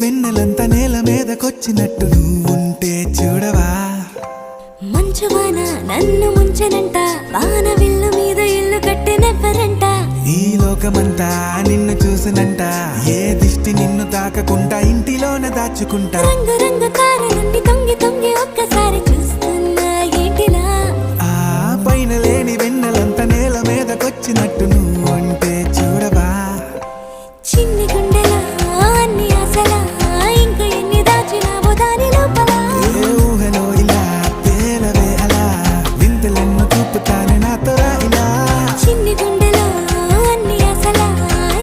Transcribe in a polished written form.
వెన్నెలంత నేల మీదకొచ్చినట్టు నువ్వుంటే చూడవా మంచువాన నన్ను ముంచనంట వాన విల్లు మీద ఇల్లు కట్టినెవ్వరంట ఈ లోకమంతా నిన్ను చూసినంట ఏ దిష్టి నిన్ను తాకకుండా ఇంటిలోన దాచుకుంటా రంగు రంగు తార నుండి తొంగి తొంగి ఒక్కసారి చూస్తున్నా ఏంటిలా ఆ పైన లేని వెన్నెలంత నేల మీదకొచ్చినట్టు నువ్వు